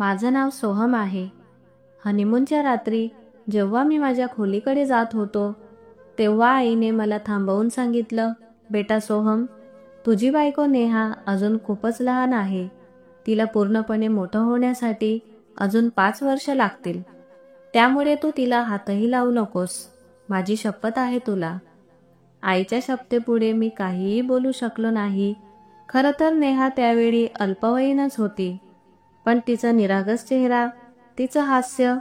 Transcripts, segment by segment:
माझं नाव सोहम आहे. हनीमूनच्या रात्री जेव्हा मी माझ्या खोलीकडे जात होतो तेव्हा आईने मला थांबवून सांगितलं, बेटा सोहम, तुझी बायको नेहा अजून खूपच लहान आहे. तिला पूर्णपणे मोठं होण्यासाठी अजून 5 वर्ष लागतील. त्यामुळे तू तिला हातही लावू नकोस. माझी शपथ आहे तुला. आईच्या शपथेपुढे मी काहीही बोलू शकलो नाही. खरं तर नेहा त्यावेळी अल्पवयीनच होती, पण तिचा निरागस चेहरा, तिचं हास्य,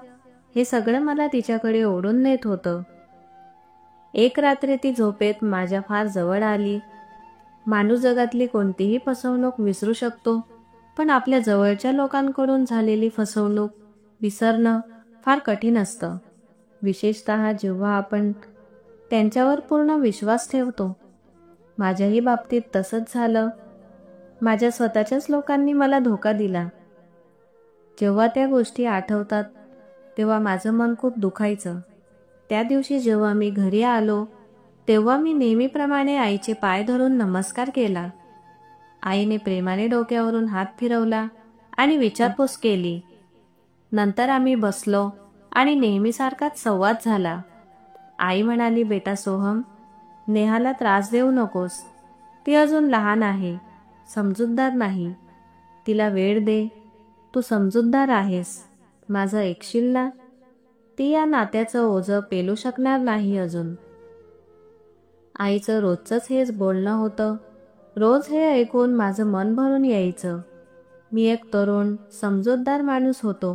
हे सगळं मला तिच्याकडे ओढून नेत होतं. एक रात्री ती झोपेत माझ्या फार जवळ आली. माणूस जगातली कोणतीही फसवणूक विसरू शकतो, पण आपल्या जवळच्या लोकांकडून झालेली फसवणूक विसरणं फार कठीण असतं, विशेषतः जेव्हा आपण त्यांच्यावर पूर्ण विश्वास ठेवतो. माझ्याही बाबतीत तसंच झालं. माझ्या स्वतःच्याच लोकांनी मला धोका दिला. जेव्हा त्या गोष्टी आठवतात तेव्हा माझं मन खूप दुखायचं. त्या दिवशी जेव्हा मी घरी आलो तेव्हा मी नेहमीप्रमाणे आईचे पाय धरून नमस्कार केला. आईने प्रेमाने डोक्यावरून हात फिरवला आणि विचारपूस केली. नंतर आम्ही बसलो आणि नेहमीसारखाच संवाद झाला. आई म्हणाली, बेटा सोहम, नेहाला त्रास देऊ नकोस. ती अजून लहान आहे, समजूतदार नाही. तिला वेळ दे. तू समजूतदार आहेस. माझं ऐकशील ना? ती या नात्याचं ओझं पेलू शकणार नाही अजून. आईचं रोजचंच हेच बोलणं होतं. रोज हे ऐकून माझं मन भरून यायचं. मी एक तरुण, समजूतदार माणूस होतो,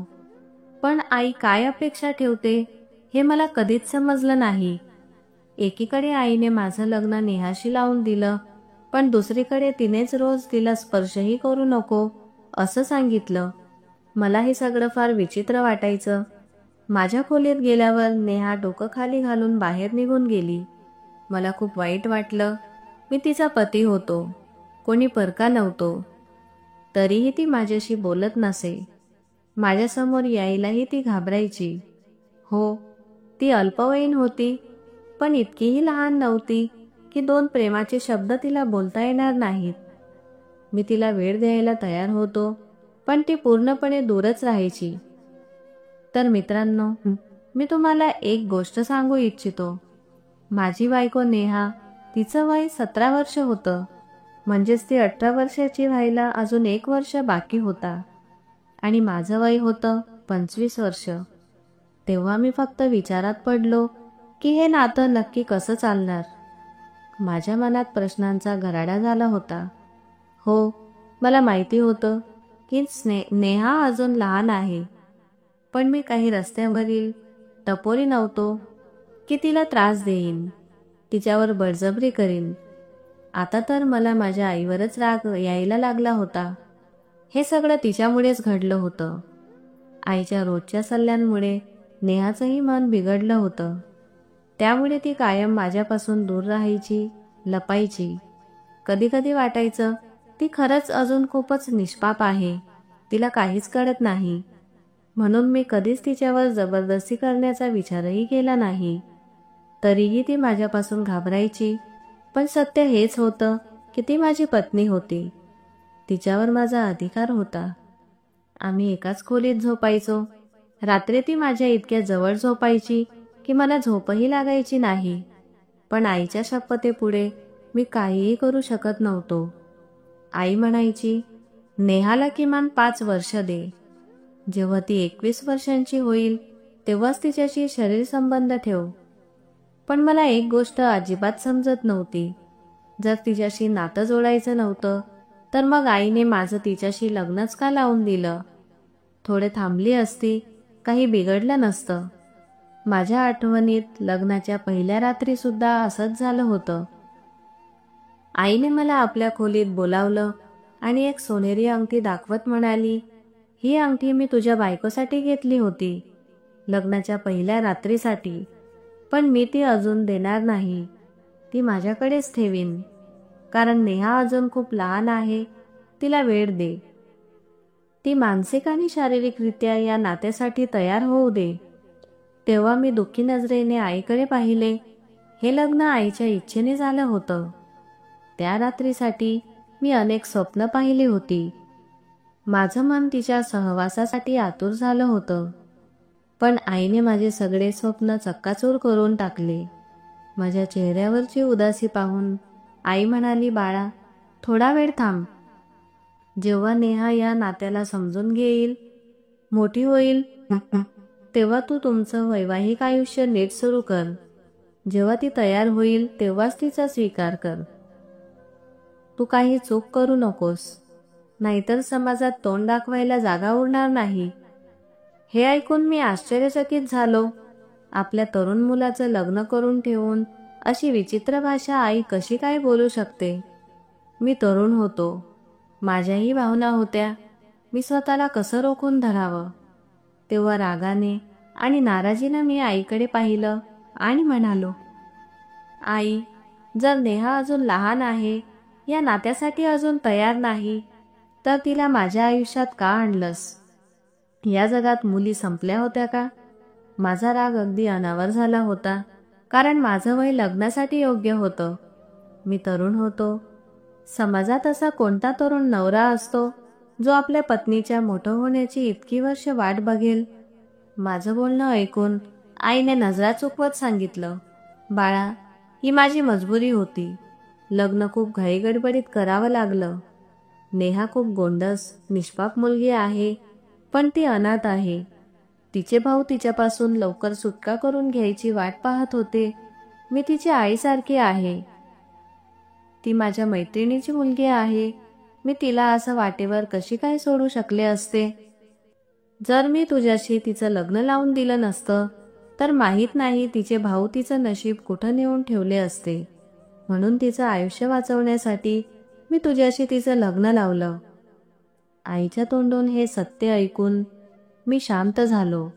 पण आई काय अपेक्षा ठेवते हे मला कधीच समजलं नाही. एकीकडे आईने माझं लग्न नेहाशी लावून दिलं, पण दुसरीकडे तिनेच रोज तिला स्पर्शही करू नको असं सांगितलं. मला हे सगळं फार विचित्र वाटायचं. माझ्या खोलीत गेल्यावर नेहा डोकं खाली घालून बाहेर निघून गेली. मला खूप वाईट वाटलं. मी तिचा पती होतो, कोणी परका नव्हतो. तरीही ती माझ्याशी बोलत नसे. माझ्यासमोर यायलाही ती घाबरायची. हो, ती अल्पवयीन होती, पण इतकीही लहान नव्हती की 2 प्रेमाचे शब्द तिला बोलता येणार नाहीत. मी तिला वेळ द्यायला तयार होतो, पण ती पूर्णपणे दूरच राहायची. तर मित्रांनो, मी तुम्हाला एक गोष्ट सांगू इच्छितो. माझी बायको नेहा, तिचं वय 17 वर्ष होतं. म्हणजेच ती 18 वर्षाची व्हायला अजून 1 वर्ष बाकी होता. आणि माझं वय होतं 25 वर्ष. तेव्हा मी फक्त विचारात पडलो की हे नातं नक्की कसं चालणार. माझ्या मनात प्रश्नांचा गराडा झाला होता. हो, मला माहिती होतं की नेहा अजून लहान आहे, पण मी काही रस्त्यावरील टपोरी नव्हतो की तिला त्रास देईन, तिच्यावर बळजबरी करीन. आता तर मला माझ्या आईवरच राग यायला लागला होता. हे सगळं तिच्यामुळेच घडलं होतं. आईच्या रोजच्या सल्ल्यांमुळे नेहाचंही मन बिघडलं होतं. त्यामुळे ती कायम माझ्यापासून दूर राहायची, लपायची. कधी कधी वाटायचं ती खरंच अजून खूपच निष्पाप आहे, तिला काहीच कळत नाही. म्हणून मी कधीच तिच्यावर जबरदस्ती करण्याचा विचारही केला नाही. तरीही ती माझ्यापासून घाबरायची. पण सत्य हेच होतं की ती माझी पत्नी होती. तिच्यावर माझा अधिकार होता. आम्ही एकाच खोलीत झोपायचो. रात्री ती माझ्या इतक्या जवळ झोपायची की मला झोपही लागायची नाही. पण आईच्या शपथेपुढे मी काहीही करू शकत नव्हतो. आई म्हणायची, नेहाला किमान 5 वर्ष दे. जेव्हा ती 21 वर्षांची होईल तेव्हाच तिच्याशी शरीर संबंध ठेव. पण मला एक गोष्ट अजिबात समजत नव्हती. जर तिच्याशी नातं जोडायचं नव्हतं तर मग आईने माझं तिच्याशी लग्नच का लावून दिलं? थोडे थांबली असती, काही बिघडलं नसतं. माझ्या आठवणीत लग्नाच्या पहिल्या रात्री सुद्धा असंच झालं होतं. आईने मला आपल्या खोलीत बोलावलं आणि एक सोनेरी अंगठी दाखवत म्हणाली, ही अंगठी मी तुझ्या बायकोसाठी घेतली होती, लग्नाच्या पहिल्या रात्रीसाठी. पण मी ती अजून देणार नाही. ती माझ्याकडेच ठेवीन, कारण नेहा अजून खूप लहान आहे. तिला वेळ दे. ती मानसिक आणि शारीरिकरित्या या नात्यासाठी तयार होऊ दे. तेव्हा मी दुःखी नजरेने आईकडे पाहिले. हे लग्न आईच्या इच्छेने झालं होतं. त्या रात्रीसाठी मी अनेक स्वप्न पाहिली होती. माझं मन तिच्या सहवासासाठी आतुर झालं होतं. पण आईने माझे सगळे स्वप्न चक्काचूर करून टाकले. माझ्या चेहऱ्यावरची उदासी पाहून आई म्हणाली, बाळा, थोडा वेळ थांब. जेव्हा नेहा या नात्याला समजून घेईल, मोठी होईल, तेव्हा तू तुमचं वैवाहिक आयुष्य नीट सुरू कर. जेव्हा ती तयार होईल तेव्हाच तिचा स्वीकार कर. तू काही चूक करू नकोस, नाहीतर समाजात तोंड दाखवायला जागा उरणार नाही. हे ऐकून मी आश्चर्यचकित झालो. आपल्या तरुण मुलाचं लग्न करून ठेवून अशी विचित्र भाषा आई कशी काय बोलू शकते? मी तरुण होतो, माझ्याही भावना होत्या. मी स्वतःला कसं रोखून धरावं? तेव्हा रागाने आणि नाराजीने मी आईकडे पाहिलं आणि म्हणालो, आई, जर नेहा अजून लहान आहे, या नात्यासाठी अजून तयार नाही, तर तिला माझ्या आयुष्यात का आणलंस? या जगात मुली संपल्या होत्या का? माझा राग अगदी अनावर झाला होता, कारण माझं वय लग्नासाठी योग्य होतं. मी तरुण होतो. समाजात असा कोणता तरुण नवरा असतो जो आपल्या पत्नीच्या मोठं होण्याची इतकी वर्ष वाट बघेल? माझं बोलणं ऐकून आईने नजरा चुकवत सांगितलं, बाळा, ही माझी मजबुरी होती. लग्न खूप घाईगडबडीत करावं लागलं. नेहा खूप गोंडस, निष्पाप मुलगी आहे, पण ती अनाथ आहे. तिचे भाऊ तिच्यापासून लवकर सुटका करून घ्यायची वाट पाहत होते. मी तिची आईसारखी आहे. ती माझ्या मैत्रिणीची मुलगी आहे. मी तिला असं वाटेवर कशी काय सोडू शकले असते? जर मी तुझ्याशी तिचं लग्न लावून दिलं नसतं, तर माहीत नाही तिचे भाऊ तिचं नशीब कुठं नेऊन ठेवले असते. म्हणून तिचं आयुष्य वाचवण्यासाठी मी तुझ्याशी तिचं लग्न लावलं. आईच्या तोंडून हे सत्य ऐकून मी शांत झालो,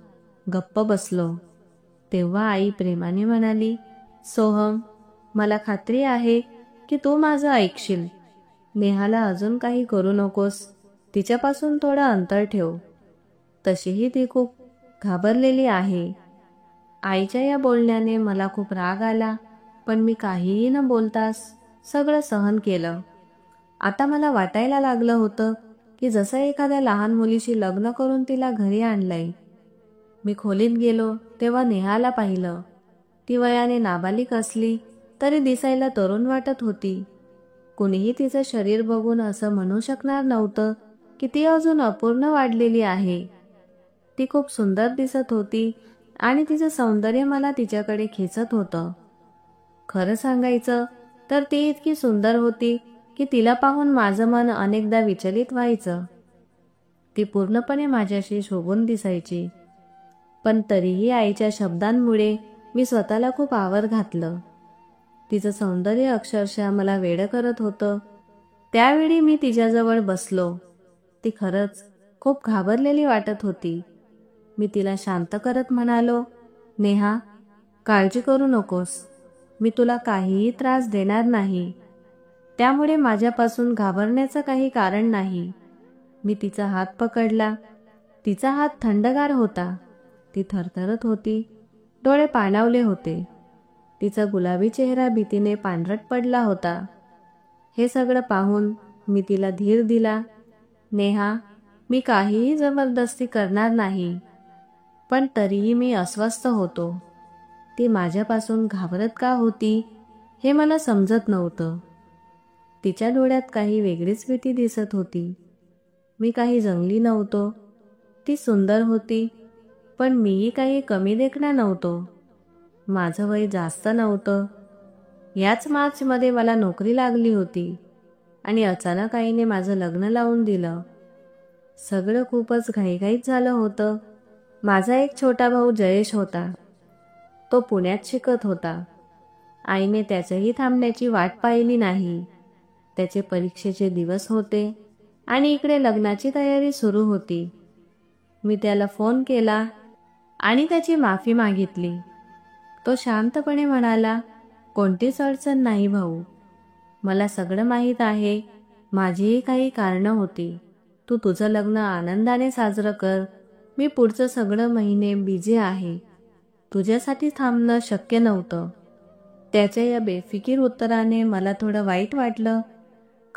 गप्प बसलो. तेव्हा आई प्रेमाने म्हणाली, सोहम, मला खात्री आहे की तू माझं ऐकशील. नेहाला अजून काही करू नकोस. तिच्यापासून थोडं अंतर ठेव. तशीही ती खूप घाबरलेली आहे. आईच्या या बोलण्याने मला खूप राग आला, पण मी काहीही न बोलताच सगळं सहन केलं. आता मला वाटायला लागलं होतं की जसं एखाद्या लहान मुलीशी लग्न करून तिला घरी आणलंय. मी खोलीत गेलो तेव्हा नेहाला पाहिलं. ती वयाने नाबालिक असली तरी दिसायला तरुण वाटत होती. कुणीही तिचं शरीर बघून असं म्हणू शकणार नव्हतं की ती अजून अपूर्ण वाढलेली आहे. ती खूप सुंदर दिसत होती आणि तिचं सौंदर्य मला तिच्याकडे खेचत होतं. खरं सांगायचं तर ती इतकी सुंदर होती की तिला पाहून माझं मन अनेकदा विचलित व्हायचं. ती पूर्णपणे माझ्याशी शोभून दिसायची. पण तरीही आईच्या शब्दांमुळे मी स्वतःला खूप आवर घातलं. तिचं सौंदर्य अक्षरशः मला वेडं करत होतं. त्यावेळी मी तिच्याजवळ बसलो. ती खरंच खूप घाबरलेली वाटत होती. मी तिला शांत करत म्हणालो, नेहा, काळजी करू नकोस. मी तुला काहीही त्रास देणार नाही. त्यामुळे माझ्यापासून घाबरण्याचं काही कारण नाही. मी तिचा हात पकडला. तिचा हात थंडगार होता. ती थरथरत होती. डोळे पाणावले होते. तिचा गुलाबी चेहरा भीतीने पांढरट पडला होता. हे सगळं पाहून मी तिला धीर दिला. नेहा, मी काहीही जबरदस्ती करणार नाही. पण तरीही मी अस्वस्थ होतो. ती माझ्यापासून घाबरत का होती हे मला समजत नव्हतं. तिच्या डोळ्यात काही वेगळीच भीती दिसत होती. मी काही जंगली नव्हतो. ती सुंदर होती, पण मीही काही कमी देखणा नव्हतो. माझं वय जास्त नव्हतं. याच मार्चमध्ये मला नोकरी लागली होती आणि अचानक आईने माझं लग्न लावून दिलं. सगळं खूपच घाईघाईत झालं होतं. माझा एक छोटा भाऊ जयेश होता. तो पुण्यात शिकत होता. आईने त्याच्याही थांबण्याची वाट पाहिली नाही. त्याचे परीक्षेचे दिवस होते आणि इकडे लग्नाची तयारी सुरू होती. मी त्याला फोन केला आणि त्याची माफी मागितली. तो शांतपणे म्हणाला, कोणतीच अडचण नाही भाऊ. मला सगळं माहीत आहे. माझीही काही कारणं होती. तू तुझं लग्न आनंदाने साजरं कर. मी पुढचं सगळं महिने बिझी आहे. तुझ्यासाठी थांबणं शक्य नव्हतं. त्याच्या या बेफिकीर उत्तराने मला थोडं वाईट वाटलं,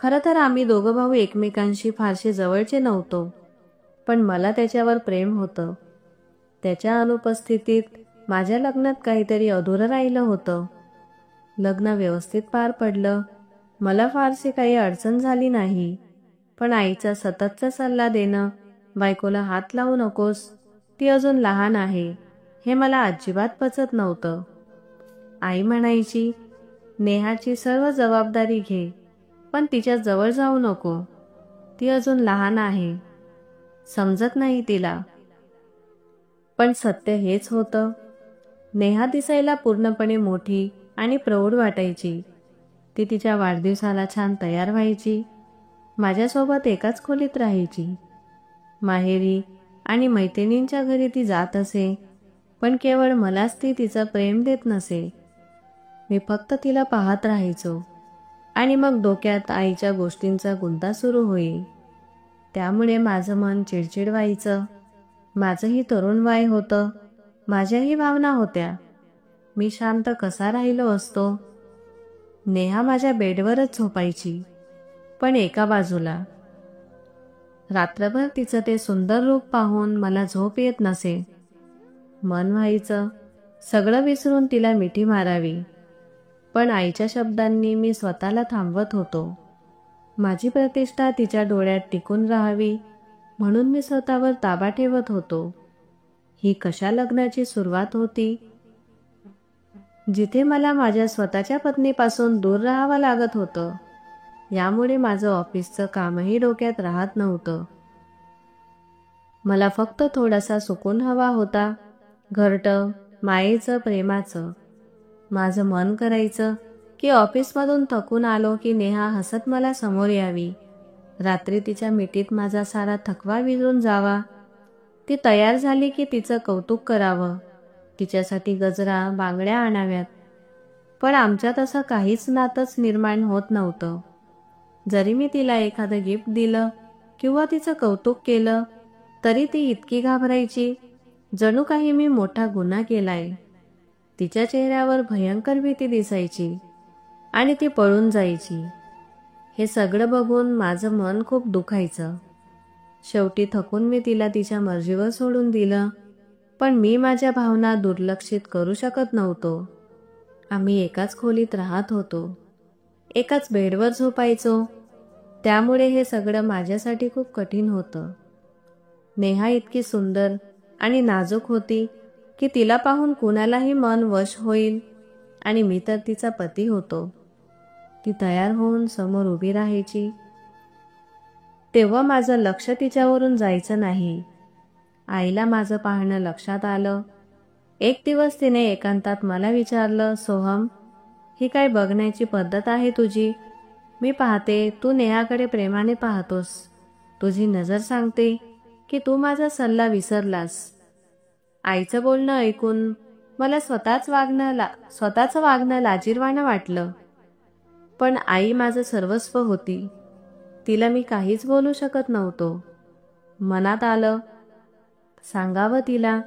खरं तर आम्ही दोघं भाऊ एकमेकांशी फारसे जवळचे नव्हतो, पण मला त्याच्यावर प्रेम होतं. त्याच्या अनुपस्थितीत माझ्या लग्नात काहीतरी अधुरं राहिलं होतं. लग्न व्यवस्थित पार पडलं. मला फारशी काही अडचण झाली नाही. पण आईचा सततचा सल्ला देणं, बायकोला हात लावू नकोस, ती अजून लहान आहे, हे मला अजिबात पचत नव्हतं. आई म्हणायची, नेहाची सर्व जबाबदारी घे, पण तिच्या जवळ जाऊ नको, ती अजून लहान आहे, समजत नाही तिला. पण सत्य हेच होतं. नेहा दिसायला पूर्णपणे मोठी आणि प्रौढ वाटायची. ती तिच्या वाढदिवसाला छान तयार व्हायची, माझ्यासोबत एकाच खोलीत राहायची. माहेरी आणि मैत्रिणींच्या घरी ती जात असे, पण केवळ मलाच ती तिचं प्रेम देत नसे. मी फक्त तिला पाहत राहायचो आणि मग डोक्यात आईच्या गोष्टींचा गुंता सुरू होई. त्यामुळे माझं मन चिडचिड व्हायचं. माझंही तरुण वय होतं, माझ्याही भावना होत्या. मी शांत कसा राहिलो असतो. नेहा माझ्या बेडवरच झोपायची, पण एका बाजूला. रात्रभर तिचं ते सुंदर रूप पाहून मला झोप येत नसे. मन व्हायचं सगळं विसरून तिला मिठी मारावी, पण आईच्या शब्दांनी मी स्वतःला थांबवत होतो. माझी प्रतिष्ठा तिच्या डोळ्यात टिकून राहावी म्हणून मी स्वतःवर ताबा ठेवत होतो. ही कशा लग्नाची सुरुवात होती, जिथे मला माझ्या स्वतःच्या पत्नीपासून दूर राहावं लागत होतं. यामुळे माझं ऑफिसचं कामही डोक्यात राहत नव्हतं. मला फक्त थोडासा सुकून हवा होता, घरटं, मायेचं, प्रेमाचं. माझं मन करायचं की ऑफिसमधून थकून आलो की नेहा हसत मला समोर यावी. रात्री तिच्या मिठीत माझा सारा थकवा विझून जावा. ती तयार झाली की तिचं कौतुक करावं, तिच्यासाठी गजरा, बांगड्या आणाव्यात. पण आमच्यात असं काहीच नातंच निर्माण होत नव्हतं. जरी मी तिला एखादं गिफ्ट दिलं किंवा तिचं कौतुक केलं, तरी ती इतकी घाबरायची जणू काही मी मोठा गुन्हा केलाय. तिच्या चेहऱ्यावर भयंकर भीती दिसायची आणि ती पळून जायची. हे सगळं बघून माझं मन खूप दुखायचं. शेवटी थकून मी तिला तिच्या मर्जीवर सोडून दिलं, पण मी माझ्या भावना दुर्लक्षित करू शकत नव्हतो. आम्ही एकाच खोलीत राहत होतो, एकाच बेडवर झोपायचो, त्यामुळे हे सगळं माझ्यासाठी खूप कठीण होतं. नेहा इतकी सुंदर आणि नाजूक होती की तिला पाहून कुणालाही मन वश होईल, आणि मी तर तिचा पती होतो. ती तयार होऊन समोर उभी राहायची, तेव्हा माझं लक्ष तिच्यावरून जायचं नाही. आईला माझं पाहणं लक्षात आलं. एक दिवस तिने एकांतात मला विचारलं, सोहम, ही काय बघण्याची पद्धत आहे तुझी? मी पाहते तू नेहाकडे प्रेमाने पाहतोस. तुझी नजर सांगते की तू माझा सल्ला विसरलास. आईचं बोलणं ऐकून मला स्वतःचं वागणं लाजिरवाणं वाटलं. पण आई माझं सर्वस्व होती. तिला मी काहीच बोलू शकत नव्हतो. मनात आलं, सांगावं तिला,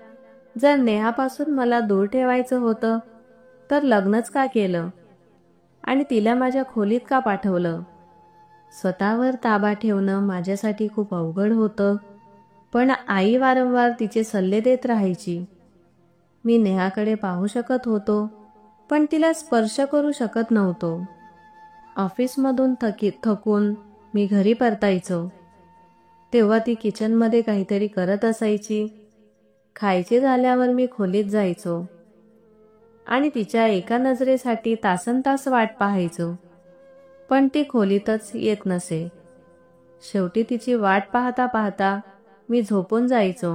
जर नेहापासून मला दूर ठेवायचं होतं तर लग्नच का केलं आणि तिला माझ्या खोलीत का पाठवलं? स्वतःवर ताबा ठेवणं माझ्यासाठी खूप अवघड होतं, पण आई वारंवार तिचे सल्ले देत राहायची. मी नेहाकडे पाहू शकत होतो, पण तिला स्पर्श करू शकत नव्हतो. ऑफिसमधून थकून मी घरी परतायचो, तेव्हा ती किचनमध्ये काहीतरी करत असायची. खायचे झाल्यावर मी खोलीत जायचो आणि तिच्या एका नजरेसाठी तासनतास वाट पाहायचो, पण ती खोलीतच येत नसे. शेवटी तिची वाट पाहता पाहता मी झोपून जायचो.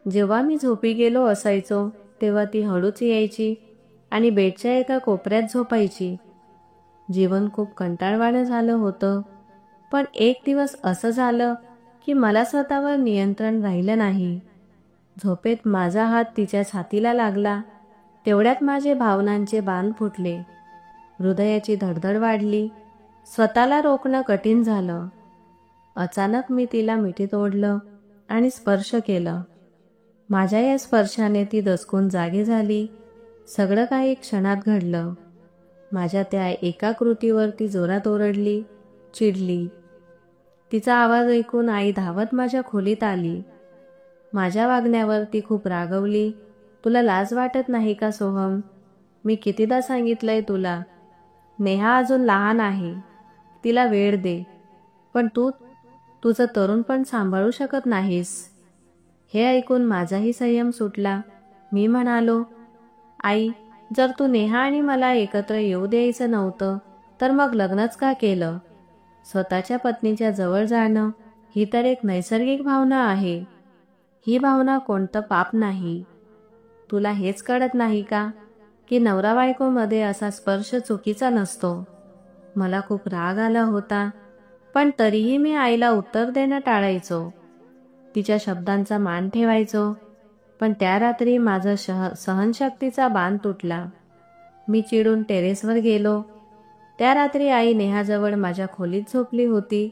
जेव्हा मी झोपी गेलो असायचो तेव्हा ती हळूच यायची आणि बेडच्या एका कोपऱ्यात झोपायची. जीवन खूप कंटाळवाणं झालं होतं, पण एक दिवस असं झालं की मला स्वतःवर नियंत्रण राहिलं नाही. झोपेत माझा हात तिच्या छातीला लागला. तेवढ्यात माझे भावनांचे बांध फुटले. हृदयाची धडधड वाढली. स्वतःला रोखणं कठीण झालं. अचानक मी तिला मिठीत ओढलं आणि स्पर्श केलं. माझ्या या स्पर्शाने ती दचकून जागी झाली. सगळं काही क्षणात घडलं. माझ्या त्या एका कृतीवर ती जोरात ओरडली, चिडली. तिचा आवाज ऐकून आई धावत माझ्या खोलीत आली. माझ्या वागण्यावर ती खूप रागवली. तुला लाज वाटत नाही का सोहम? मी कितीदा सांगितलंय तुला. नेहा अजून लहान आहे, तिला वेळ दे. पण तू तुझं तरुणपण सांभाळू शकत नाहीस. हे ऐकून माझाही संयम सुटला. मी म्हणालो, आई, जर तू नेहा आणि मला एकत्र येऊ द्यायचं नव्हतं तर मग लग्नच का केलं? स्वतःच्या पत्नीच्या जवळ जाणं ही तर एक नैसर्गिक भावना आहे. ही भावना कोणतं पाप नाही. तुला हेच कळत नाही का की नवरा बायकोमध्ये असा स्पर्श चुकीचा नसतो? मला खूप राग आला होता, पण तरीही मी आईला उत्तर देणं टाळायचो. तिच्या शब्दांचा मान ठेवायचो. पण त्या रात्री माझा सहनशक्तीचा बांध तुटला. मी चिडून टेरेसवर गेलो. त्या रात्री आई नेहाजवळ माझ्या खोलीत झोपली होती.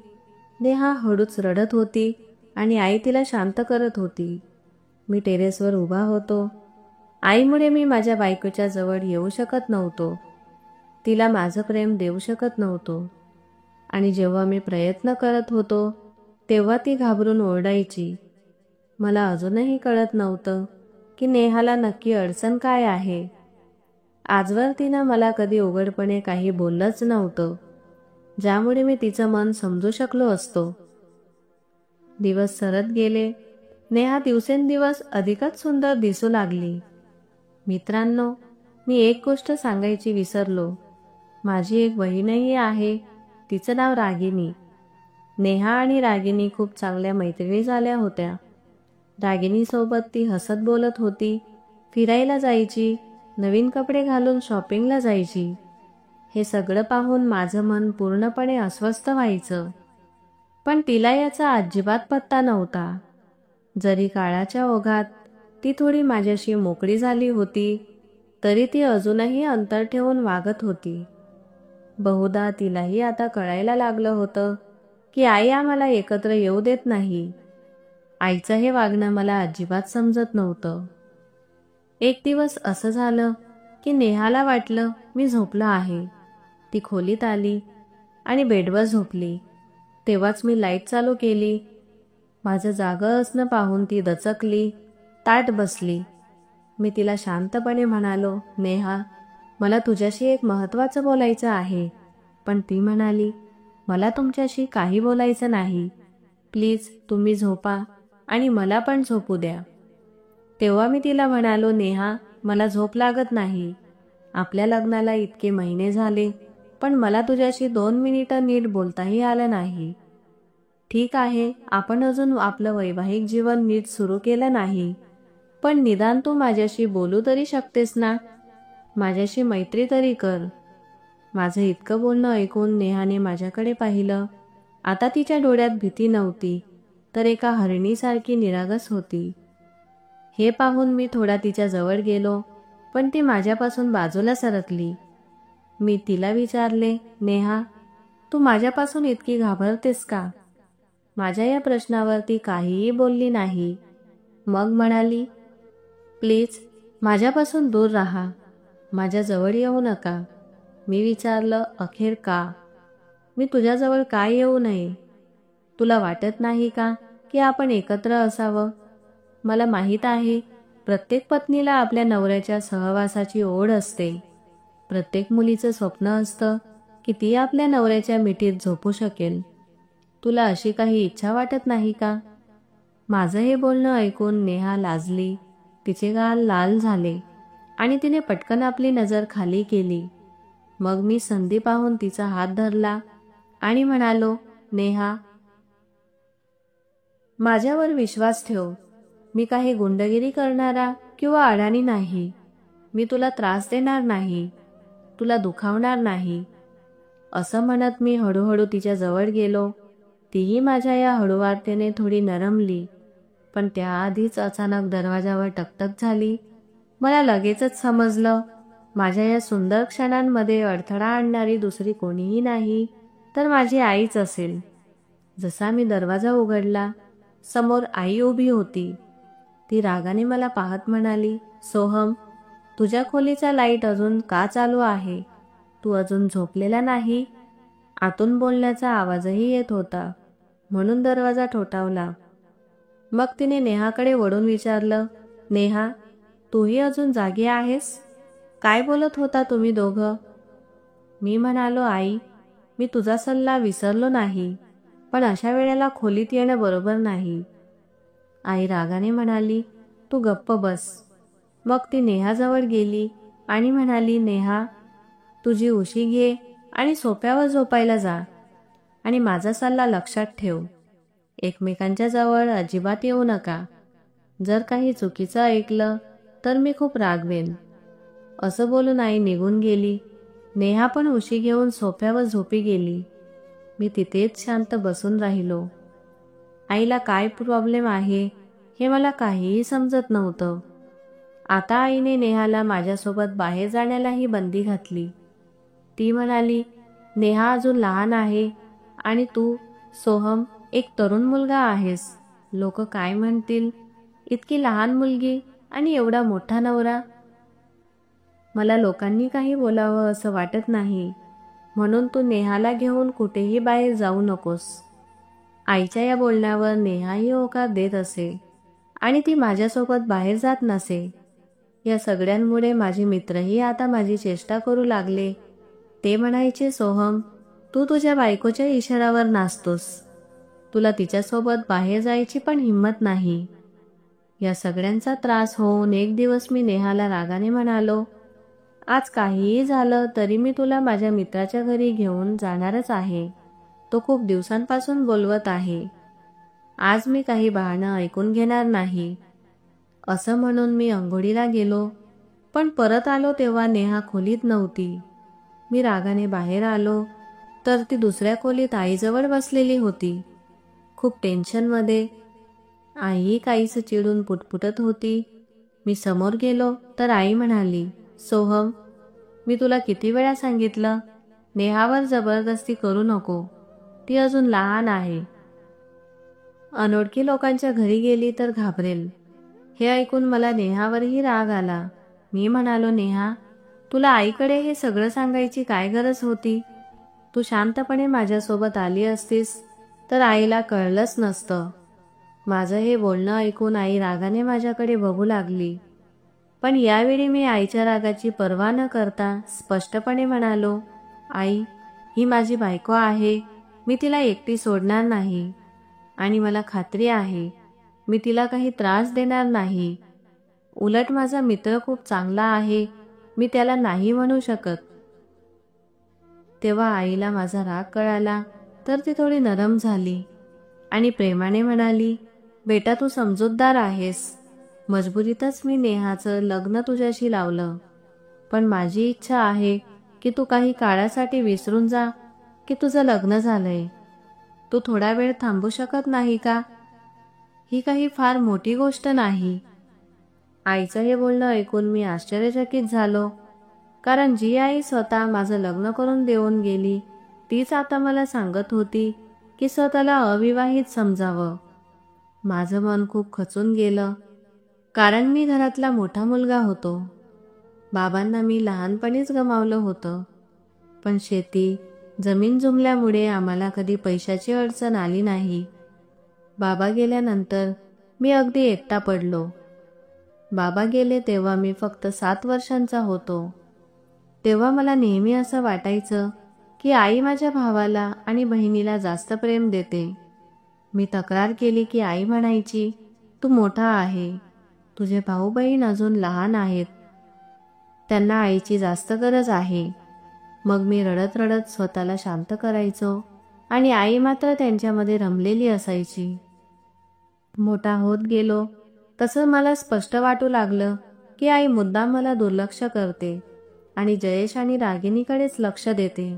नेहा हळूच रडत होती आणि आई तिला शांत करत होती. मी टेरेसवर उभा होतो. आईमुळे मी माझ्या बायकोच्या जवळ येऊ शकत नव्हतो. तिला माझं प्रेम देऊ शकत नव्हतो. आणि जेव्हा मी प्रयत्न करत होतो तेव्हा ती घाबरून ओरडायची. मला अजूनही कळत नव्हतं की नेहाला नक्की अडचण काय आहे. आजवर तिनं मला कधी उघडपणे काही बोललंच नव्हतं, ज्यामुळे मी तिचं मन समजू शकलो असतो. दिवस सरत गेले. नेहा दिवसेंदिवस अधिकच सुंदर दिसू लागली. मित्रांनो, मी एक गोष्ट सांगायची विसरलो. माझी एक बहीणही आहे. तिचं नाव रागिनी. नेहा आणि रागिनी खूप चांगल्या मैत्रिणी झाल्या होत्या. रागिनीसोबत ती हसत बोलत होती, फिरायला जायची, नवीन कपडे घालून शॉपिंगला जायची. हे सगळं पाहून माझं मन पूर्णपणे अस्वस्थ व्हायचं. पण तिला याचा अजिबात पत्ता नव्हता. जरी काळाच्या ओघात ती थोडी माझ्याशी मोकळी झाली होती, तरी ती अजूनही अंतर ठेवून वागत होती. बहुधा तिलाही आता कळायला लागलं होतं की आई आम्हाला एकत्र येऊ देत नाही. आईचं हे वागणं मला अजिबात समजत नव्हतं. एक दिवस असं झालं की नेहाला वाटलं मी झोपलो आहे. ती खोलीत आली आणि बेडवर झोपली. तेव्हाच मी लाईट चालू केली. माझं जागं असणं पाहून ती दचकली, ताठ बसली. मी तिला शांतपणे म्हणालो, नेहा, मला तुझ्याशी एक महत्त्वाचं बोलायचं आहे. पण ती म्हणाली, मला तुमच्याशी काही बोलायचं नाही. प्लीज तुम्ही झोपा आणि मला पण झोपू द्या. तेव्हा मी तिला म्हणालो, नेहा, मला झोप लागत नाही. आपल्या लग्नाला इतके महिने झाले, पण मला तुझ्याशी 2 मिनिटं नीट बोलताही आलं नाही. ठीक आहे, आपण अजून आपलं वैवाहिक जीवन नीट सुरू केलं नाही, पण निदान तू माझ्याशी बोलू तरी शकतेस ना? माझ्याशी मैत्री तरी कर. माझं इतकं बोलणं ऐकून नेहाने माझ्याकडे पाहिलं. आता तिच्या डोळ्यात भीती नव्हती, तर एका हरणीसारखी निरागस होती. हे पाहून मी थोडा तिच्या जवळ गेलो, पण ती माझ्यापासून बाजूला सरकली. मी तिला विचारले, नेहा, तू माझ्यापासून इतकी घाबरतेस का? माझ्या या प्रश्नावर ती काहीही बोलली नाही. मग म्हणाली, प्लीज माझ्यापासून दूर राहा, माझ्या जवळ येऊ नका. मी विचारलं, अखेर का? मी तुझ्याजवळ काय येऊ नये? तुला वाटत नाही का की आपण एकत्र असावं? मला माहीत आहे, प्रत्येक पत्नीला आपल्या नवऱ्याच्या सहवासाची ओढ असते. प्रत्येक मुलीचं स्वप्न असतं की ती आपल्या नवऱ्याच्या मिठीत झोपू शकेल. तुला अशी काही इच्छा वाटत नाही का? माझं हे बोलणं ऐकून नेहा लाजली. तिचे गाल लाल झाले आणि तिने पटकन आपली नजर खाली केली. मग मी संधी पाहून तिचा हात धरला आणि म्हणालो, नेहा, माझ्यावर विश्वास ठेव. मी काही गुंडगिरी करणारा किंवा अडाणी नाही. मी तुला त्रास देणार नाही, तुला दुखावणार नाही. असं म्हणत मी हळूहळू तिच्या जवळ गेलो. तीही माझ्या या हळूवारतेने थोडी नरमली. पण त्याआधीच अचानक दरवाजावर टकटक झाली. मला लगेचच समजलं, माझ्या या सुंदर क्षणांमध्ये अडथळा आणणारी दुसरी कोणीही नाही, तर माझी आईच असेल. जसा मी दरवाजा उघडला, समोर आई उभी होती. ती रागाने मला पाहत म्हणाली, सोहम, तुझ्या खोलीचा लाईट अजून का चालू आहे? तू अजून झोपलेला नाही? आतून बोलण्याचा आवाजही येत होता, म्हणून दरवाजा ठोठावला. मग तिने नेहाकडे वळून विचारलं, नेहा, तूही अजून जागी आहेस? काय बोलत होता तुम्ही दोघं? मी म्हणालो, आई, मी तुझा सल्ला विसरलो नाही, पण अशा वेळेला खोलीत येणं बरोबर नाही. आई रागाने म्हणाली, तू गप्प बस. मग ती नेहाजवळ गेली आणि म्हणाली, नेहा, तुझी उशी घे आणि सोफ्यावर झोपायला जा. आणि माझा सल्ला लक्षात ठेव, एकमेकांच्या जवळ अजिबात येऊ नका. जर काही चुकीचं ऐकलं तर मी खूप रागवेन. असं बोलून आई निघून गेली. नेहा पण उशी घेऊन सोफ्यावर झोपी गेली. मी तिथेच शांत बसून राहिलो. आईला काय प्रॉब्लेम आहे हे मला काहीही समजत नव्हतं. आता आईने नेहाला माझ्यासोबत बाहेर जाण्यालाही बंदी घातली. ती म्हणाली, नेहा अजून लहान आहे आणि तू, सोहम, एक तरुण मुलगा आहेस. लोक काय म्हणतील? इतकी लहान मुलगी आणि एवढा मोठा नवरा. मला लोकांनी काही बोलावं असं वाटत नाही, म्हणून तू नेहाला घेऊन कुठेही बाहेर जाऊ नकोस. आईच्या या बोलण्यावर नेहाही होकार देत असे आणि ती माझ्यासोबत बाहेर जात नसे. या सगळ्यांमुळे माझे मित्रही आता माझी चेष्टा करू लागले. ते म्हणायचे, सोहम, तू तुझ्या बायकोच्या इशाऱ्यावर नाचतोस. तुला तिच्यासोबत बाहेर जायची पण हिंमत नाही. या सगळ्यांचा त्रास होऊन एक दिवस मी नेहाला रागाने म्हणालो, आज काहीही झालं तरी मी तुला माझ्या मित्राच्या घरी घेऊन जाणारच आहे. तो खूप दिवसांपासून बोलवत आहे. आज मी काही बहाणं ऐकून घेणार नाही. असं म्हणून मी अंघोळीला गेलो, पण परत आलो तेव्हा नेहा खोलीत नव्हती. मी रागाने बाहेर आलो तर ती दुसऱ्या खोलीत आईजवळ बसलेली होती, खूप टेन्शनमध्ये. आईही काहीच चिडून पुटपुटत होती. मी समोर गेलो तर आई म्हणाली, सोहम, मी तुला किती वेळा सांगितलं, नेहावर जबरदस्ती करू नको. ती अजून लहान आहे. अनोळखी लोकांच्या घरी गेली तर घाबरेल. हे ऐकून मला नेहावरही राग आला. मी म्हणालो, नेहा, तुला आईकडे हे सगळं सांगायची काय गरज होती? तू शांतपणे माझ्यासोबत आली असतीस तर आईला कळलंच नसतं. माझं हे बोलणं ऐकून आई रागाने माझ्याकडे बघू लागली. पण यावेळी मी आईच्या रागाची पर्वा न करता स्पष्टपणे म्हणालो, आई, ही माझी बायको आहे. मी तिला एकटी सोडणार नाही आणि मला खात्री आहे मी तिला काही त्रास देणार नाही. उलट माझा मित्र खूप चांगला आहे, मी त्याला नाही म्हणू शकत. तेव्हा आईला माझा राग कळाला तर ती थोडी नरम झाली आणि प्रेमाने म्हणाली, बेटा, तू समजूतदार आहेस. मजबुरीतच मी नेहाचं लग्न तुझ्याशी लावलं. पण माझी इच्छा आहे की तू काही काळासाठी विसरून जा की तुझं लग्न झालंय. तू थोडा वेळ थांबू शकत नाही का? ही काही फार मोठी गोष्ट नाही. आईचं हे बोलणं ऐकून मी आश्चर्यचकित झालो, कारण जी आई स्वतः माझं लग्न करून देऊन गेली तीच आता मला सांगत होती की स्वतःला अविवाहित समजावं. माझं मन खूप खचून गेलं, कारण मी घरातला मोठा मुलगा होतो. बाबांना मी लहानपणीच गमावलं होतं. पण शेती, जमीन जुमल्यामुळे आम्हाला कधी पैशाची अडचण आली नाही. बाबा गेल्यानंतर मी अगदी एकटा पडलो. बाबा गेले तेव्हा मी फक्त 7 वर्षांचा होतो. तेव्हा मला नेहमी असं वाटायचं की आई माझ्या भावाला आणि बहिणीला जास्त प्रेम देते. मी तक्रार केली की आई म्हणायची, तू मोठा आहे, तुझे भाऊ बहीण अजून लहान आहेत, त्यांना आईची जास्त गरज आहे. मग मी रडत रडत स्वतःला शांत करायचो आणि आई मात्र त्यांच्यामध्ये रमलेली असायची. मोठा होत गेलो तसं मला स्पष्ट वाटू लागलं की आई मुद्दाम मला दुर्लक्ष करते आणि जयेश आणि रागिनीकडेच लक्ष देते.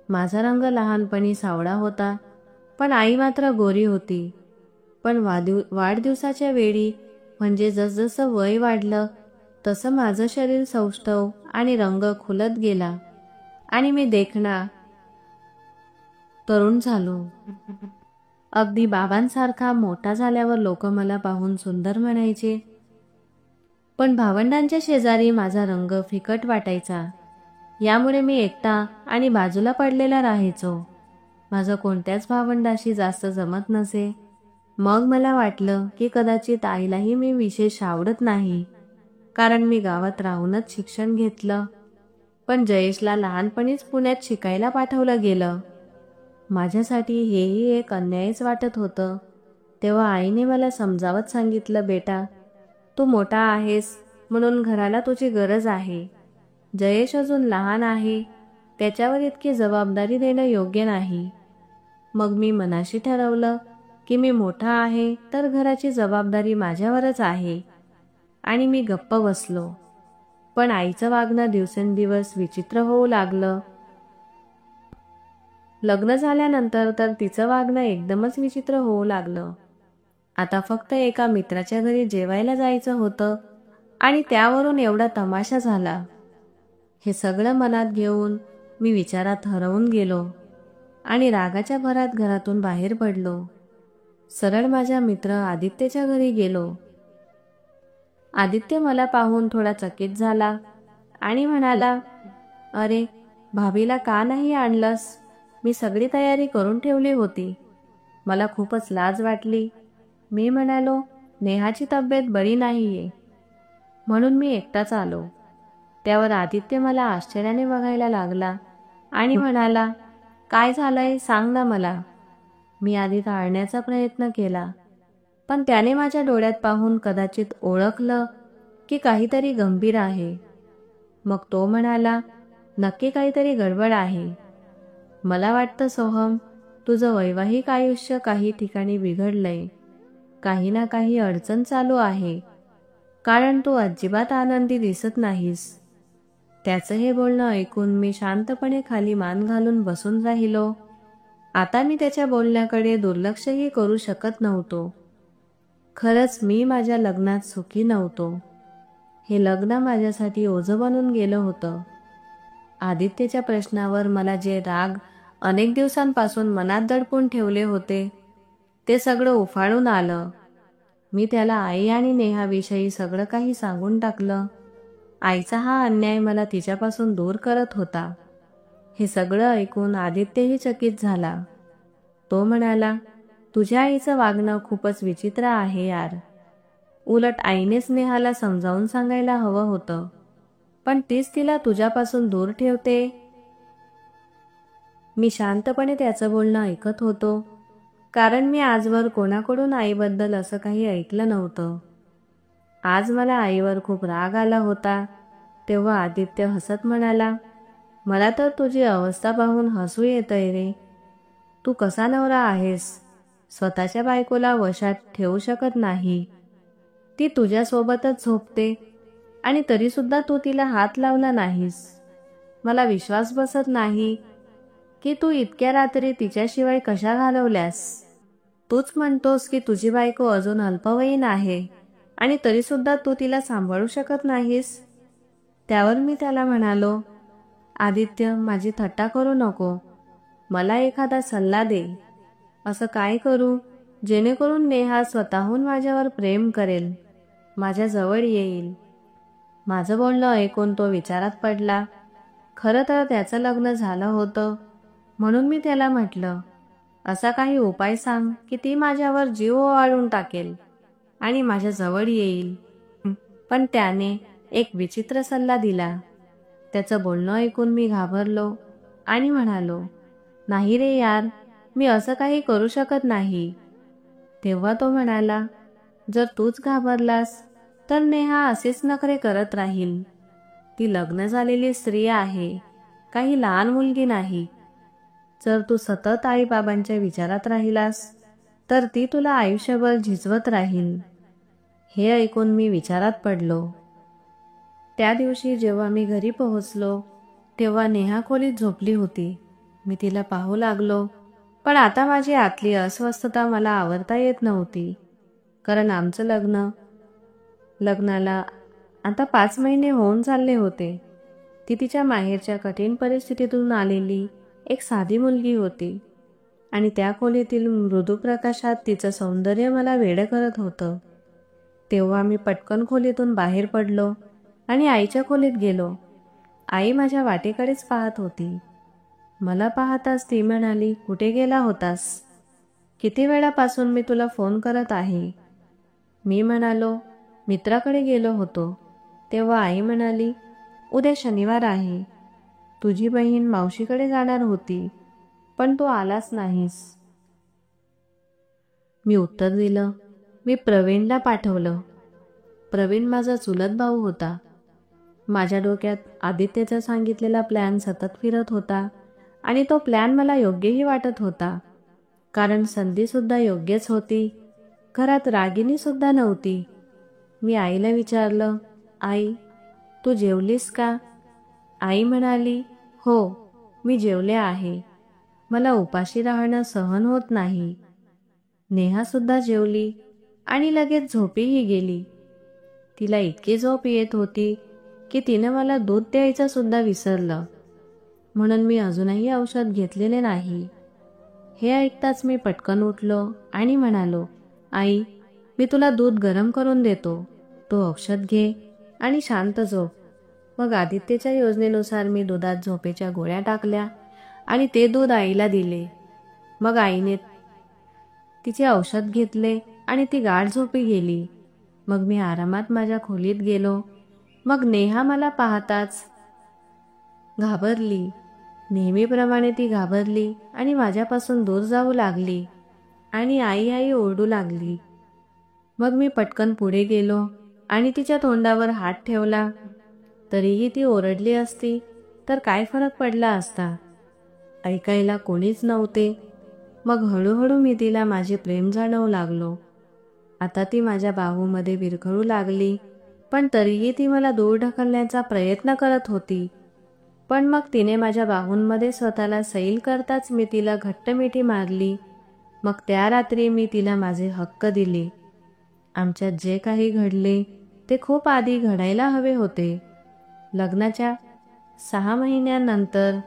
माझा रंग लहानपणी सावळा होता, पण आई मात्र गोरी होती. पण वाढदिवसाच्या वेळी, म्हणजे जसजसं वय वाढलं तसं माझं शरीर सौष्ठव आणि रंग खुलत गेला आणि मी देखणा तरुण झालो. अगदी बाबांसारखा मोठा झाल्यावर लोक मला पाहून सुंदर म्हणायचे. पण भावंडांच्या शेजारी माझा रंग फिकट वाटायचा. यामुळे मी एकटा आणि बाजूला पडलेला राहायचो. माझं कोणत्याच भावंडाशी जास्त जमत नसे. मग मला वाटलं की कदाचित आईलाही मी विशेष आवडत नाही, कारण मी गावात राहूनच शिक्षण घेतलं. पण जयेशला लहानपणीच पुण्यात शिकायला पाठवलं गेलं. माझ्यासाठी हेही एक अन्यायच वाटत होतं. तेव्हा आईने मला समजावत सांगितलं, बेटा, तू मोठा आहेस म्हणून घराला तुझी गरज आहे. जयेश अजून लहान आहे, त्याच्यावर इतकी जबाबदारी देणं योग्य नाही. मग मी मनाशी ठरवलं की मी मोठा आहे तर घराची जबाबदारी माझ्यावरच आहे, आणि मी गप्प बसलो. पण आईचं वागणं दिवसेंदिवस विचित्र होऊ लागलं. लग्न झाल्यानंतर तर तिचं वागणं एकदमच विचित्र होऊ लागलं. आता फक्त एका मित्राच्या घरी जेवायला जायचं होतं आणि त्यावरून एवढा तमाशा झाला. हे सगळं मनात घेऊन मी विचारात हरवून गेलो आणि रागाच्या भरात घरातून बाहेर पडलो. सरळ माझ्या मित्र आदित्यच्या घरी गेलो. आदित्य मला पाहून थोडा चकित झाला आणि म्हणाला, अरे, भाभीला का नाही आणलंस? मी सगळी तयारी करून ठेवली होती. मला खूपच लाज वाटली. मी म्हणालो, नेहाची तब्येत बरी नाहीये, म्हणून मी एकटाच आलो. त्यावर आदित्य मला आश्चर्याने बघायला लागला आणि म्हणाला, काय झालंय सांग ना मला. मी आधी टाळण्याचा प्रयत्न केला, पण त्याने माझ्या डोळ्यात पाहून कदाचित ओळखलं की काहीतरी गंभीर आहे. मग तो म्हणाला, नक्की काहीतरी गडबड आहे. मला वाटतं सोहम, तुझं वैवाहिक आयुष्य काही ठिकाणी बिघडलंय. काही ना काही अडचण चालू आहे, कारण तू अजिबात आनंदी दिसत नाहीस. त्याचं हे बोलणं ऐकून मी शांतपणे खाली मान घालून बसून राहिलो. आता मी त्याच्या बोलण्याकडे दुर्लक्षही करू शकत नव्हतो. खरंच मी माझ्या लग्नात सुखी नव्हतो. हे लग्न माझ्यासाठी ओझं बनून गेलं होतं. आदित्यच्या प्रश्नावर मला जे राग अनेक दिवसांपासून मनात दडपून ठेवले होते, ते सगळं उफाळून आलं. मी त्याला आई आणि नेहाविषयी सगळं काही सांगून टाकलं. आईचा हा अन्याय मला तिच्यापासून दूर करत होता. हे सगळं ऐकून आदित्यही चकित झाला. तो म्हणाला, तुझ्या आईचं वागणं खूपच विचित्र आहे यार. उलट आईनेच नेहाला समजावून सांगायला हवं होतं, पण तीच तिला तुझ्यापासून दूर ठेवते. मी शांतपणे त्याचं बोलणं ऐकत होतो, कारण मी आजवर कोणाकडून आईबद्दल असं काही ऐकलं नव्हतं. आज मला आईवर खूप राग आला होता. तेव्हा आदित्य हसत म्हणाला, मला तर तुझी अवस्था पाहून हसू येतंय रे. तू कसा नवरा आहेस? स्वतःच्या बायकोला वशात ठेवू शकत नाही. ती तुझ्यासोबतच झोपते आणि तरीसुद्धा तू तिला हात लावला नाहीस. मला विश्वास बसत नाही की तू इतक्या रात्री तिच्याशिवाय कशा घालवल्यास. तूच म्हणतोस की तुझी बायको अजून अल्पवयीन आहे आणि तरीसुद्धा तू तिला सांभाळू शकत नाहीस. त्यावर मी त्याला म्हणालो, आदित्य, माझी थट्टा करू नको. मला एखादा सल्ला दे. असं काय करू जेणेकरून नेहा स्वतःहून माझ्यावर प्रेम करेल, माझ्या जवळ येईल. माझं बोलणं ऐकून तो विचारात पडला. खरं तर त्याचं लग्न झालं होतं, म्हणून मी त्याला म्हटलं, असा काही उपाय सांग की ती माझ्यावर जीव ओवाळून टाकेल आणि माझ्या जवळ येईल. पण त्याने एक विचित्र सल्ला दिला. त्याचं बोलणं ऐकून मी घाबरलो आणि म्हणालो, नाही रे यार, मी असं काही करू शकत नाही. तेव्हा तो म्हणाला, जर तूच घाबरलास तर नेहा असेच नखरे करत राहील. ती लग्न झालेली स्त्री आहे, काही लहान मुलगी नाही. जर तू सतत आईबाबांच्या विचारात राहिलास तर ती तुला आयुष्यभर झिजवत राहील. हे ऐकून मी विचारात पडलो. त्या दिवशी जेव्हा मी घरी पोहोचलो तेव्हा नेहा खोलीत झोपली होती. मी तिला पाहू लागलो, पण आता माझी आतली अस्वस्थता मला आवरता येत नव्हती, कारण आमचं लग्नाला आता 5 महिने होऊन चालले होते. ती तिच्या माहेरच्या कठीण परिस्थितीतून आलेली एक साधी मुलगी होती आणि त्या खोलीतील मृदू प्रकाशात तिचं सौंदर्य मला वेडं करत होतं. तेव्हा मी पटकन खोलीतून बाहेर पडलो आणि आईच्या खोलीत गेलो. आई माझ्या वाटेकडेच पाहत होती. मला पाहताच ती म्हणाली, कुठे गेला होतास? किती वेळापासून मी तुला फोन करत आहे. मी म्हणालो, मित्राकडे गेलो होतो. तेव्हा आई म्हणाली, उद्या शनिवार आहे. तुझी बहीण मावशीकडे जाणार होती, पण तू आलाच नाहीस. मी उत्तर दिलं, मी प्रवीणला पाठवलं. प्रवीण माझा चुलत भाऊ होता. माझ्या डोक्यात आदित्यचा सांगितलेला प्लॅन सतत फिरत होता आणि तो प्लॅन मला योग्यही वाटत होता, कारण संधीसुद्धा योग्यच होती. घरात रागिणीसुद्धा नव्हती. मी आईला विचारलं, आई, तू जेवलीस का? आई म्हणाली, हो, मी जेवले आहे. मला उपाशी राहणं सहन होत नाही. नेहासुद्धा जेवली आणि लगेच झोपीही गेली. तिला इतकी झोप येत होती की तिनं मला दूध द्यायचं सुद्धा विसरलं. म्हणून मी अजूनही औषध घेतलेले नाही. हे ऐकताच मी पटकन उठलो आणि म्हणालो, आई, मी तुला दूध गरम करून देतो. तू औषध घे आणि शांत झोप. मग आदित्यच्या योजनेनुसार मी दुधात झोपेच्या गोळ्या टाकल्या आणि ते दूध आईला दिले. मग आईने तिचे औषध घेतले आणि ती गाढ झोपी गेली. मग मी आरामात माझ्या खोलीत गेलो. मग नेहा मला पाहताच घाबरली. नेहमीप्रमाणे ती घाबरली आणि माझ्यापासून दूर जाऊ लागली आणि आई आई ओरडू लागली. मग मी पटकन पुढे गेलो आणि तिच्या तोंडावर हात ठेवला. तरीही ती ओरडली असती तर काय फरक पडला असता? ऐकायला कोणीच नव्हते. मग हळूहळू मी तिला माझे प्रेम जाणवू लागलो. आता ती माझ्या बाहूमध्ये विरघळू लागली, पण तरीही ती मला दूर ढकलण्याचा प्रयत्न करत होती. पण मग तिने माझ्या बाहूंमध्ये स्वतःला सैल करताच मी तिला घट्ट मिठी मारली. मग त्या रात्री मी तिला माझे हक्क दिले. आमच्यात जे काही घडले ते खूप आधी घडायला हवे होते. लग्नाच्या 6 महिन्यानंतर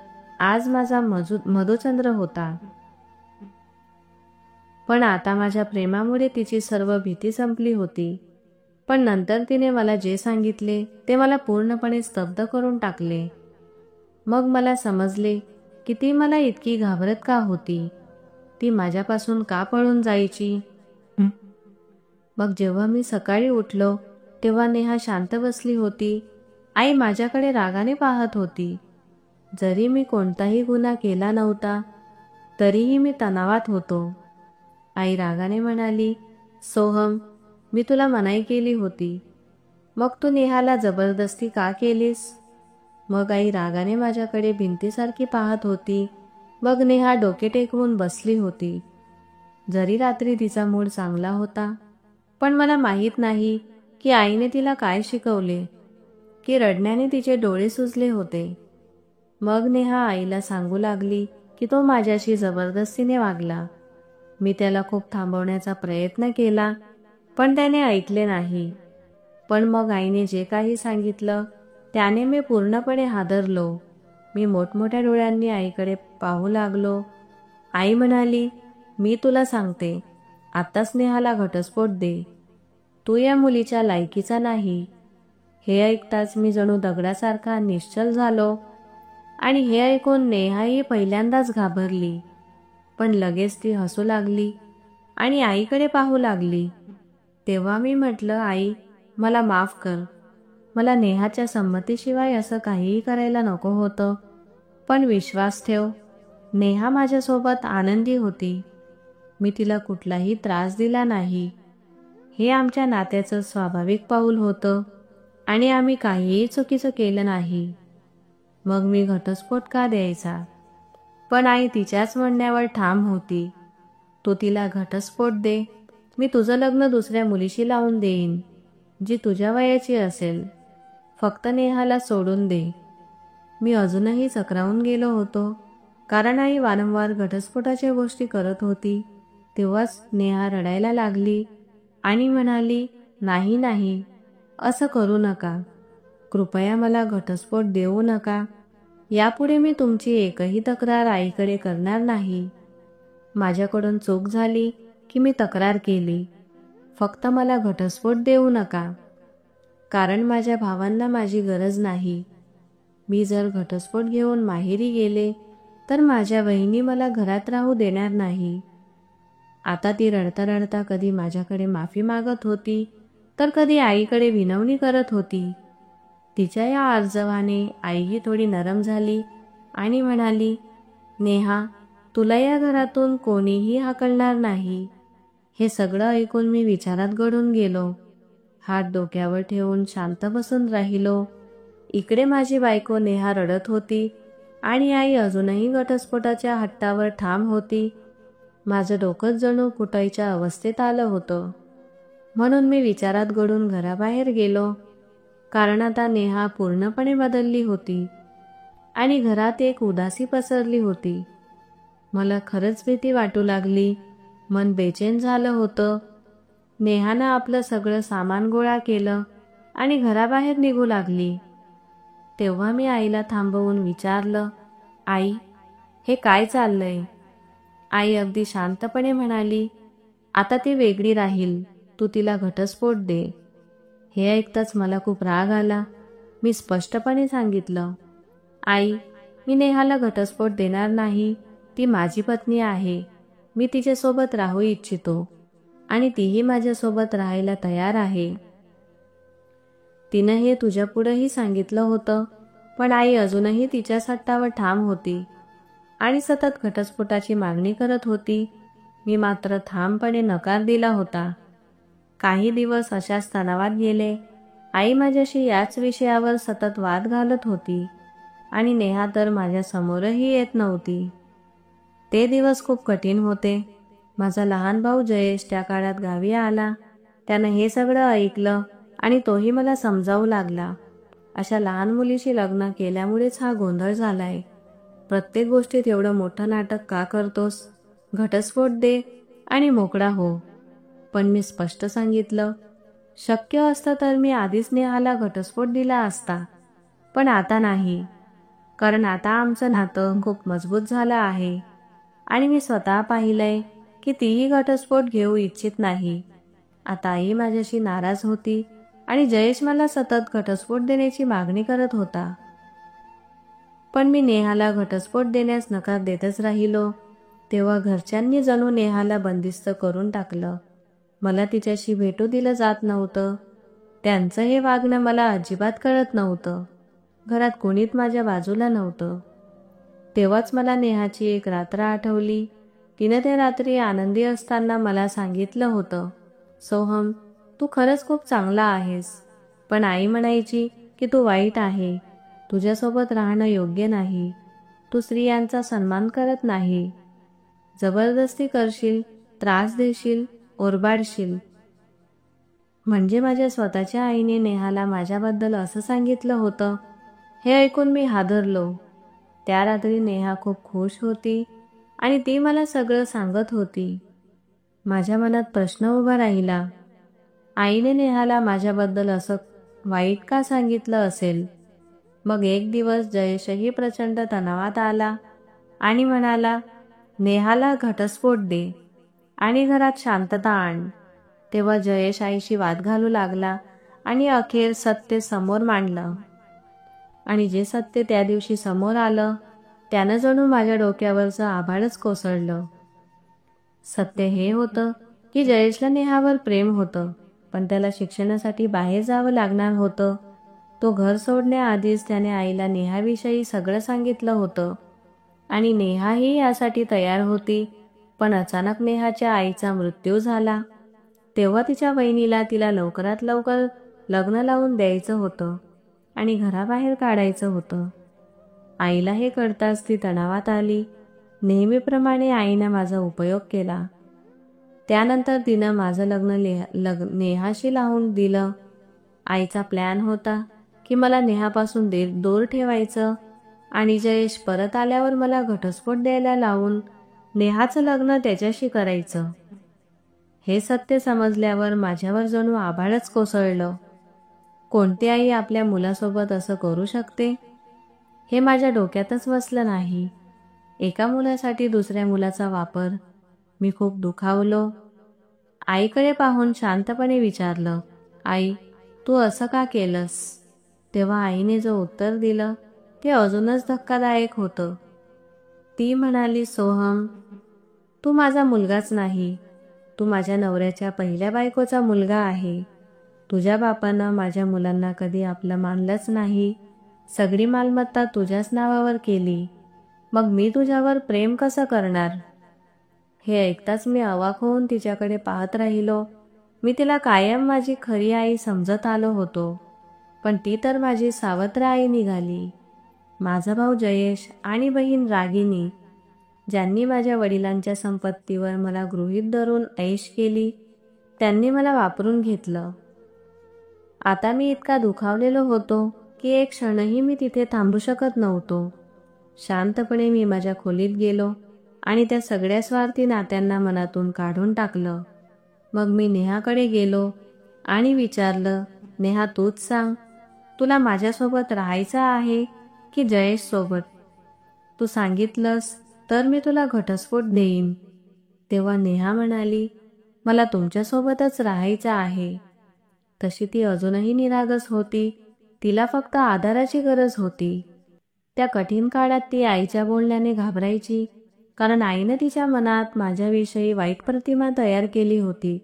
आज माझा मधुचंद्र होता. पण आता माझ्या प्रेमामुळे तिची सर्व भीती संपली होती. पण नंतर तिने मला जे सांगितले ते मला पूर्णपणे स्तब्ध करून टाकले. मग मला समजले की ती मला इतकी घाबरत का होती. ती माझ्यापासून का पळून जायची? मग जेव्हा मी सकाळी उठलो तेव्हा नेहा शांत बसली होती. आई माझ्याकडे रागाने पाहत होती. जरी मी कोणताही गुन्हा केला नव्हता तरीही मी तणावात होतो. आई रागाने म्हणाली, सोहम, मी तुला मनाई केली होती. मग तू नेहाला जबरदस्ती का केलीस? मग आई रागाने माझ्याकडे भिंतीसारखी पाहत होती. मग नेहा डोके टेकवून बसली होती. जरी रात्री तिचा मूड चांगला होता, पण मला माहीत नाही की आईने तिला काय शिकवले, की रडण्याने तिचे डोळे सुजले होते. मग नेहा आईला सांगू लागली की तो माझ्याशी जबरदस्तीने वागला. मी त्याला खूप थांबवण्याचा प्रयत्न केला, पण त्याने ऐकले नाही. पण मग आईने जे काही सांगितलं त्याने मी पूर्णपणे हादरलो. मी मोठमोठ्या डोळ्यांनी आईकडे पाहू लागलो. आई म्हणाली, मी तुला सांगते, आत्ताच नेहाला घटस्फोट दे. तू या मुलीच्या लायकीचा नाही. हे ऐकताच मी जणू दगडासारखा निश्चल झालो आणि हे ऐकून नेहाही पहिल्यांदाच घाबरली. पण लगेच ती हसू लागली आणि आईकडे पाहू लागली. तेव्हा मी म्हटलं, आई, मला माफ कर. मला नेहाच्या संमतीशिवाय असं काहीही करायला नको होतं. पण विश्वास ठेव, नेहा माझ्यासोबत आनंदी होती. मी तिला कुठलाही त्रास दिला नाही. हे आमच्या नात्याचं स्वाभाविक पाऊल होतं आणि आम्ही काहीही चुकीचं केलं नाही. मग मी घटस्फोट का द्यायचा? पण आई तिच्याच म्हणण्यावर ठाम होती. तू तिला घटस्फोट दे. मी तुझं लग्न दुसऱ्या मुलीशी लावून देईन, जी तुझ्या वयाची असेल. फक्त नेहाला सोडून दे. मी अजूनही चक्रावून गेलो होतो, कारण आई वारंवार घटस्फोटाच्या गोष्टी करत होती. तेव्हाच नेहा रडायला लागली आणि म्हणाली, नाही नाही, असं करू नका. कृपया मला घटस्फोट देऊ नका. यापुढे मी तुमची एकही तक्रार आईकडे करणार नाही. माझ्याकडून चूक झाली की मी तक्रार केली. फक्त मला घटस्फोट देऊ नका, कारण माझ्या भावांना माझी गरज नाही. मी जर घटस्फोट घेऊन माहेरी गेले तर माझ्या वहिनी मला घरात राहू देणार नाही. आता ती रडता रडता कधी माझ्याकडे माफी मागत होती तर कधी आईकडे विनवणी करत होती. तिच्या या आर्जवाने आईही थोडी नरम झाली आणि म्हणाली, नेहा, तुला या घरातून कोणीही हाकलणार नाही. हे सगळं ऐकून मी विचारात गढून गेलो. हात डोक्यावर ठेवून शांत बसून राहिलो. इकडे माझी बायको नेहा रडत होती आणि आई अजूनही घटस्फोटाच्या हट्टावर ठाम होती. माझं डोकंच जणू फुटायच्या अवस्थेत आलं होतं. म्हणून मी विचारात गढून घराबाहेर गेलो. कारण आता नेहा पूर्णपणे बदलली होती आणि घरात एक उदासी पसरली होती. मला खरंच भीती वाटू लागली. मन बेचैन झालं होतं. नेहानं आपलं सगळं सामान गोळा केलं आणि घराबाहेर निघू लागली. तेव्हा मी आईला थांबवून विचारलं, आई, हे काय चाललंय? आई अगदी शांतपणे म्हणाली, आता ती वेगळी राहील, तू तिला घटस्फोट दे. हे ऐकताच मला खूप राग आला. मी स्पष्टपणे सांगितलं, आई, मी नेहाला घटस्फोट देणार नाही. ती माझी पत्नी आहे. मी तिच्यासोबत राहू इच्छितो आणि तीही माझ्यासोबत राहायला तयार आहे. तिनं हे तुझ्यापुढेही सांगितलं होतं, पण आई अजूनही तिच्या हट्टावर ठाम होती आणि सतत घटस्फोटाची मागणी करत होती. मी मात्र ठामपणे नकार दिला होता. काही दिवस अशाच तणावात गेले. आई माझ्याशी याच विषयावर सतत वाद घालत होती आणि नेहा तर माझ्या समोरही येत नव्हती. ते दिवस खूप कठीण होते. माझा लहान भाऊ जयेश त्या काळात गावी आला. त्यानं हे सगळं ऐकलं आणि तोही मला समजावू लागला, अशा लहान मुलीशी लग्न केल्यामुळेच हा गोंधळ झालाय. प्रत्येक गोष्टीत एवढं मोठं नाटक का करतोस? घटस्फोट दे आणि मोकळा हो. पण मी स्पष्ट सांगितलं, शक्य असतं तर मी आधीच नेहाला घटस्फोट दिला असता, पण आता नाही. कारण आता आमचं नातं खूप मजबूत झालं आहे आणि मी स्वतः पाहिलंय की तीही घटस्फोट घेऊ इच्छित नाही. आता आई माझ्याशी नाराज होती आणि जयेश मला सतत घटस्फोट देण्याची मागणी करत होता. पण मी नेहाला घटस्फोट देण्यास नकार देतच राहिलो. तेव्हा घरच्यांनी जणू नेहाला बंदिस्त करून टाकलं. मला तिच्याशी भेटू दिलं जात नव्हतं. त्यांचं हे वागणं मला अजिबात कळत नव्हतं. घरात कोणीच माझ्या बाजूला नव्हतं. तेव्हाच मला नेहाची एक रात्र आठवली. तिनं त्या रात्री आनंदी असताना मला सांगितलं होतं, सोहम, तू खरंच खूप चांगला आहेस. पण आई म्हणायची की तू वाईट आहे. तुझ्यासोबत राहणं योग्य नाही. तू स्त्रियांचा सन्मान करत नाही. जबरदस्ती करशील, त्रास देशील, ओरबाडशील. म्हणजे माझ्या स्वतःच्या आईने नेहाला माझ्याबद्दल असं सांगितलं होतं. हे ऐकून मी हादरलो. त्या रात्री नेहा खूप खुश होती आणि ती मला सगळं सांगत होती. माझ्या मनात प्रश्न उभा राहिला, आईने नेहाला माझ्याबद्दल असं वाईट का सांगितलं असेल? मग एक दिवस जयेशही प्रचंड तणावात आला आणि म्हणाला, नेहाला घटस्फोट दे आणि घरात शांतता आण. तेव्हा जयेश आईशी वाद घालू लागला आणि अखेर सत्य समोर मांडलं. आणि जे सत्य त्या दिवशी समोर आलं त्यानं जणू माझ्या डोक्यावरचं आभाळच कोसळलं. सत्य हे होतं की जयेशला नेहावर प्रेम होतं, पण त्याला शिक्षणासाठी बाहेर जावं लागणार होतं. तो घर सोडण्याआधीच त्याने आईला नेहाविषयी सगळं सांगितलं होतं आणि नेहाही यासाठी तयार होती. पण अचानक नेहाच्या आईचा मृत्यू झाला. तेव्हा तिच्या वहिनीला तिला लवकरात लवकर लग्न लावून द्यायचं होतं आणि घराबाहेर काढायचं होतं. आईला हे कळताच ती तणावात आली. नेहमीप्रमाणे आईनं माझा उपयोग केला. त्यानंतर तिनं माझं लग्न नेहाशी लावून दिलं. आईचा प्लॅन होता की मला नेहापासून दूर ठेवायचं आणि जयेश परत आल्यावर मला घटस्फोट द्यायला लावून नेहाचं लग्न त्याच्याशी करायचं. हे सत्य समजल्यावर माझ्यावर जणू आभाळच कोसळलं. कोणती आई आपल्या मुलासोबत असं करू शकते? हे माझ्या डोक्यातच बसलं नाही. एका मुलासाठी दुसऱ्या मुलाचा वापर. मी खूप दुखावलो. आईकडे पाहून शांतपणे विचारलं, आई, तू असं का केलंस? तेव्हा आईने जो उत्तर दिलं ते अजूनच धक्कादायक होतं. ती म्हणाली, सोहम, तू माझा मुलगाच नाही, तू माझ्या नवऱ्याच्या पहिल्या बायकोचा मुलगा आहे. तुझ्या बापानं माझ्या मुलांना कधी आपलं मानलंच नाही. सगळी मालमत्ता तुझ्याच नावावर केली. मग मी तुझ्यावर प्रेम कसं करणार? हे ऐकताच मी अवाक होऊन तिच्याकडे पाहत राहिलो. मी तिला कायम माझी खरी आई समजत आलो होतो, पण ती तर माझी सावत्र आई निघाली. माझा भाऊ जयेश आणि बहीण रागिनी, ज्यांनी माझ्या वडिलांच्या संपत्तीवर मला गृहीत धरून ऐश केली, त्यांनी मला वापरून घेतलं. आता मी इतका दुखावलेलो होतो की एक क्षणही मी तिथे थांबू शकत नव्हतो. शांतपणे मी माझ्या खोलीत गेलो आणि त्या सगळ्या स्वार्थी नात्यांना मनातून काढून टाकलं. मग मी नेहाकडे गेलो आणि विचारलं, नेहा, तूच सांग, तुला माझ्यासोबत राहायचं आहे की जयेश सोबत? तू सांगितलंस तर मी तुला घटस्फोट देईन. तेव्हा नेहा म्हणाली, मला तुमच्यासोबतच राहायचं आहे. तशी ती अजूनही निरागस होती. तिला फक्त आधाराची गरज होती. त्या कठीण काळात ती आईच्या बोलण्याने घाबरायची, कारण आईनं तिच्या मनात माझ्याविषयी वाईट प्रतिमा तयार केली होती.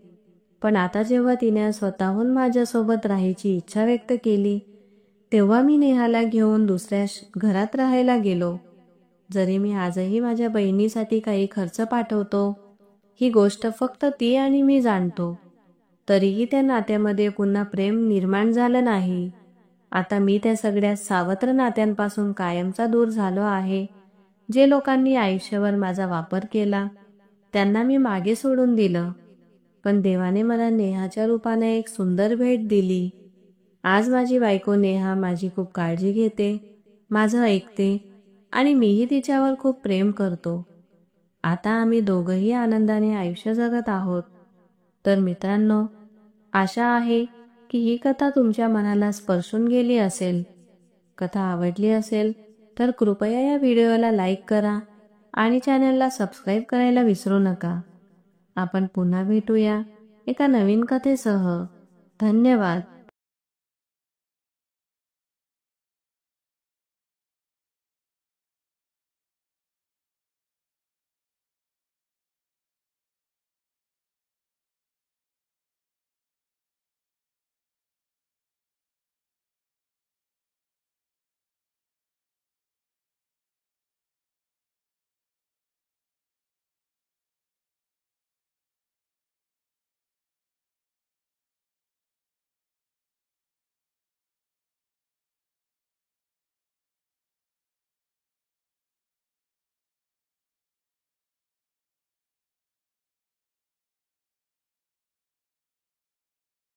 पण आता जेव्हा तिने स्वतःहून माझ्यासोबत राहायची इच्छा व्यक्त केली, तेव्हा मी नेहाला घेऊन दुसऱ्या घरात राहायला गेलो. जरी मी आजही माझ्या बहिणीसाठी काही खर्च पाठवतो, ही गोष्ट फक्त ती आणि मी जाणतो, तरीही त्या नात्यामध्ये पुन्हा प्रेम निर्माण झालं नाही. आता मी त्या सगळ्या सावत्र नात्यांपासून कायमचा दूर झालो आहे. जे लोकांनी आयुष्यावर माझा वापर केला, त्यांना मी मागे सोडून दिलं. पण देवाने मला नेहाच्या रूपाने एक सुंदर भेट दिली. आज माझी बायको नेहा माझी खूप काळजी घेते, माझं ऐकते आणि मीही तिच्यावर खूप प्रेम करतो. आता आम्ही दोघंही आनंदाने आयुष्य जगत आहोत. तर मित्रांनो, आशा आहे की ही कथा तुमच्या मनाला स्पर्शून गेली असेल. कथा आवडली असेल तर कृपया या व्हिडिओला लाईक करा आणि चॅनलला सबस्क्राईब करायला विसरू नका. आपण पुन्हा भेटूया एका नवीन कथेसह. धन्यवाद.